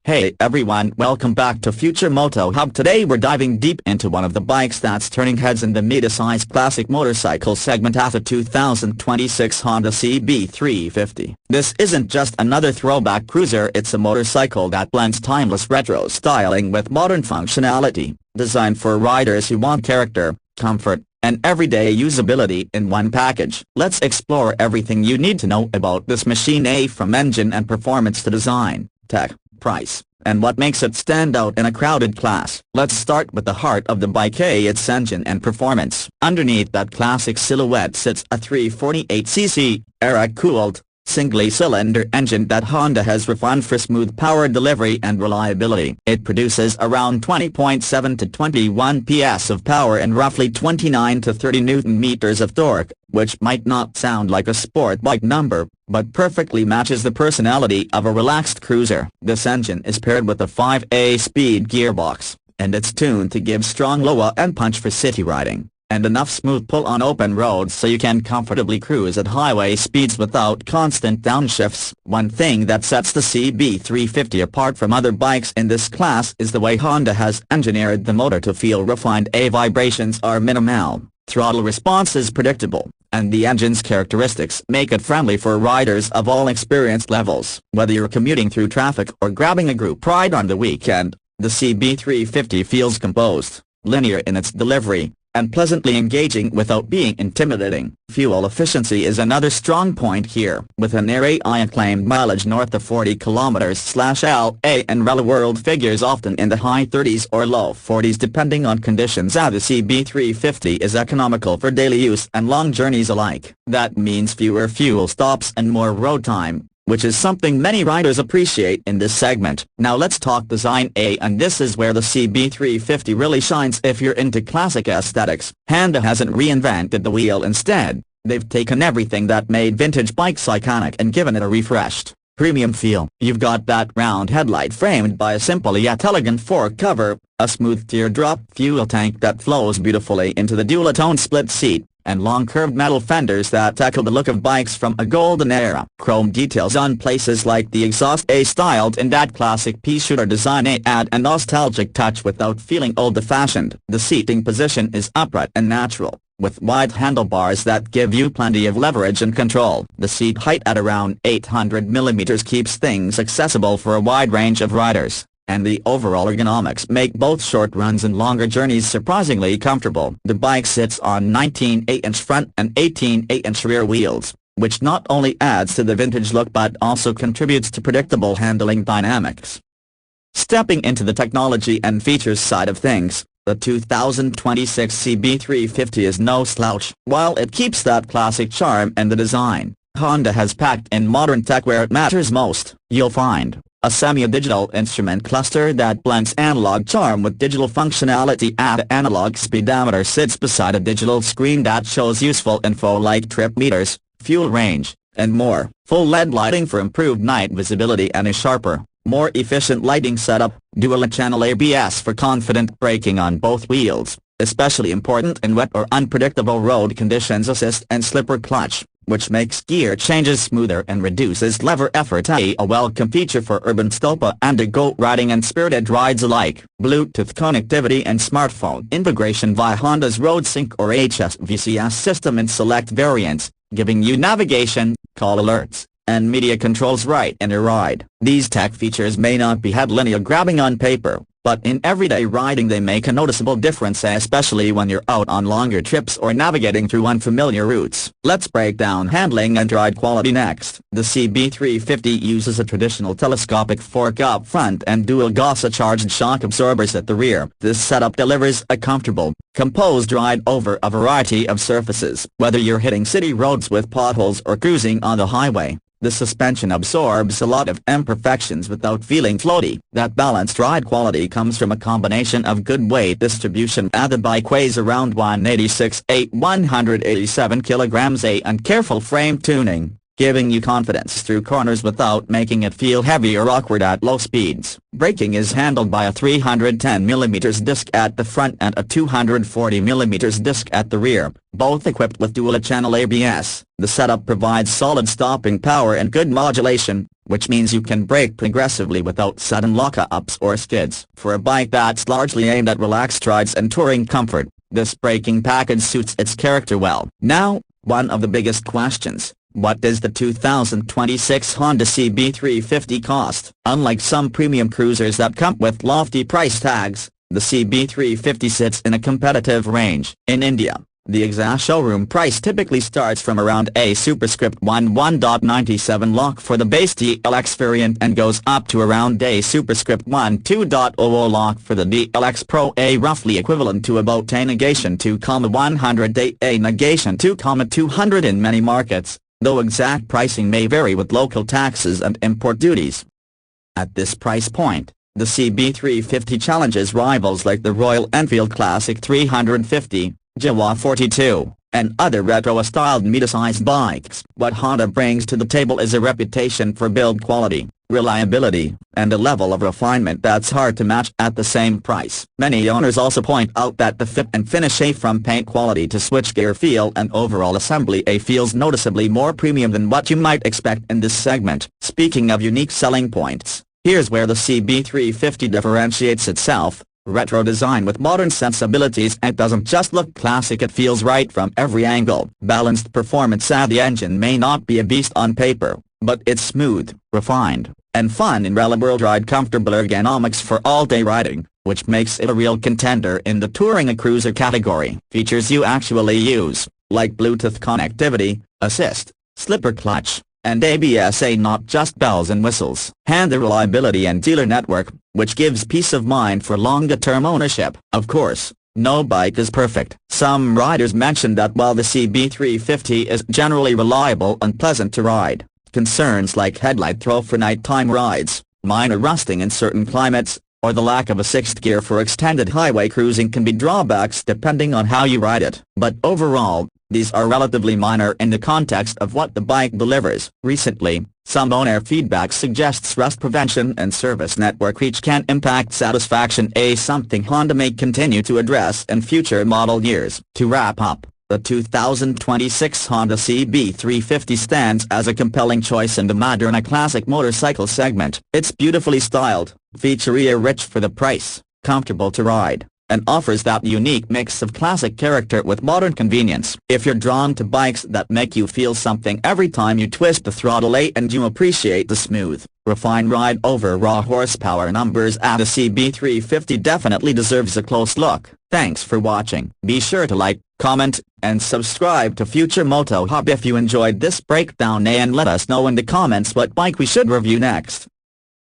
Hey everyone, welcome back to Future Moto Hub. Today we're diving deep into one of the bikes that's turning heads in the mid-size classic motorcycle segment at the 2026 Honda CB350. This isn't just another throwback cruiser, it's a motorcycle that blends timeless retro styling with modern functionality, designed for riders who want character, comfort, and everyday usability in one package. Let's explore everything you need to know about this machine, from engine and performance to design, tech, price, and what makes it stand out in a crowded class. Let's start with the heart of the bike, its engine and performance. Underneath that classic silhouette sits a 348cc, air-cooled, single-cylinder engine that Honda has refined for smooth power delivery and reliability. It produces around 20.7 to 21 PS of power and roughly 29 to 30 Nm of torque, which might not sound like a sport bike number, but perfectly matches the personality of a relaxed cruiser. This engine is paired with a 5-speed gearbox, and it's tuned to give strong low-end punch for city riding, and enough smooth pull on open roads so you can comfortably cruise at highway speeds without constant downshifts. One thing that sets the CB350 apart from other bikes in this class is the way Honda has engineered the motor to feel refined. Vibrations are minimal, throttle response is predictable, and the engine's characteristics make it friendly for riders of all experience levels. Whether you're commuting through traffic or grabbing a group ride on the weekend, the CB350 feels composed, linear in its delivery, and pleasantly engaging without being intimidating. Fuel efficiency is another strong point here, with an AAI-acclaimed mileage north of 40 km/LA and real-world figures often in the high 30s or low 40s depending on conditions. The CB350 is economical for daily use and long journeys alike. That means fewer fuel stops and more road time, which is something many riders appreciate in this segment. Now let's talk design, and this is where the CB350 really shines if you're into classic aesthetics. Honda hasn't reinvented the wheel. Instead, they've taken everything that made vintage bikes iconic and given it a refreshed, premium feel. You've got that round headlight framed by a simple yet elegant fork cover, a smooth teardrop fuel tank that flows beautifully into the dual-tone split seat, and long curved metal fenders that echo the look of bikes from a golden era. Chrome details on places like the exhaust, styled in that classic pea-shooter design, add a nostalgic touch without feeling old-fashioned. The seating position is upright and natural, with wide handlebars that give you plenty of leverage and control. The seat height at around 800 mm keeps things accessible for a wide range of riders, and the overall ergonomics make both short runs and longer journeys surprisingly comfortable. The bike sits on 19 8-inch front and 18 8-inch rear wheels, which not only adds to the vintage look but also contributes to predictable handling dynamics. Stepping into the technology and features side of things, the 2026 CB350 is no slouch. While it keeps that classic charm and the design, Honda has packed in modern tech where it matters most. You'll find a semi-digital instrument cluster that blends analog charm with digital functionality. An analog speedometer sits beside a digital screen that shows useful info like trip meters, fuel range, and more. Full LED lighting for improved night visibility and a sharper, more efficient lighting setup. Dual-channel ABS for confident braking on both wheels, especially important in wet or unpredictable road conditions. Assist and slipper clutch, which makes gear changes smoother and reduces lever effort. A welcome feature for urban stop and go riding and spirited rides alike. Bluetooth connectivity and smartphone integration via Honda's RoadSync or HSVCS system in select variants, giving you navigation, call alerts, and media controls right in your ride. These tech features may not be head-linear grabbing on paper, but in everyday riding they make a noticeable difference, especially when you're out on longer trips or navigating through unfamiliar routes. Let's break down handling and ride quality next. The CB350 uses a traditional telescopic fork up front and dual Gauss-charged shock absorbers at the rear. This setup delivers a comfortable, composed ride over a variety of surfaces. Whether you're hitting city roads with potholes or cruising on the highway, the suspension absorbs a lot of imperfections without feeling floaty. That balanced ride quality comes from a combination of good weight distribution. The bike weighs around 186 187 kilograms, and careful frame tuning, giving you confidence through corners without making it feel heavy or awkward at low speeds. Braking is handled by a 310mm disc at the front and a 240mm disc at the rear, both equipped with dual-channel ABS. The setup provides solid stopping power and good modulation, which means you can brake progressively without sudden lock-ups or skids. For a bike that's largely aimed at relaxed rides and touring comfort, this braking package suits its character well. Now, one of the biggest questions: what does the 2026 Honda CB350 cost? Unlike some premium cruisers that come with lofty price tags, the CB350 sits in a competitive range. In India, the exact showroom price typically starts from around a superscript 1.97 lakh for the base DLX variant and goes up to around a superscript 12.00 lakh for the DLX Pro A, roughly equivalent to about a negation 2,100 a negation 2,200 in many markets, though exact pricing may vary with local taxes and import duties. At this price point, the CB350 challenges rivals like the Royal Enfield Classic 350, Jawa 42, and other retro-styled mid-sized bikes. What Honda brings to the table is a reputation for build quality, reliability, and a level of refinement that's hard to match at the same price. Many owners also point out that the fit and finish, from paint quality to switchgear feel and overall assembly, feels noticeably more premium than what you might expect in this segment. Speaking of unique selling points, here's where the CB350 differentiates itself. Retro design with modern sensibilities. It doesn't just look classic, it feels right from every angle. Balanced performance. The engine may not be a beast on paper, but it's smooth, refined, and fun in real-world ride. Comfortable ergonomics for all-day riding, which makes it a real contender in the touring and cruiser category. Features you actually use, like Bluetooth connectivity, assist, slipper clutch, and ABS, not just bells and whistles. And the reliability and dealer network, which gives peace of mind for longer-term ownership. Of course, no bike is perfect. Some riders mention that while the CB350 is generally reliable and pleasant to ride, concerns like headlight throw for nighttime rides, minor rusting in certain climates, or the lack of a sixth gear for extended highway cruising can be drawbacks depending on how you ride it. But overall, these are relatively minor in the context of what the bike delivers. Recently, some owner feedback suggests rust prevention and service network reach can impact satisfaction, something Honda may continue to address in future model years. To wrap up, the 2026 Honda CB350 stands as a compelling choice in the modern classic motorcycle segment. It's beautifully styled, feature-rich for the price, comfortable to ride, and offers that unique mix of classic character with modern convenience. If you're drawn to bikes that make you feel something every time you twist the throttle, and you appreciate the smooth, refined ride over raw horsepower numbers, the CB350 definitely deserves a close look. Thanks for watching. Be sure to like, comment, and subscribe to Future Moto Hub if you enjoyed this breakdown, and let us know in the comments what bike we should review next.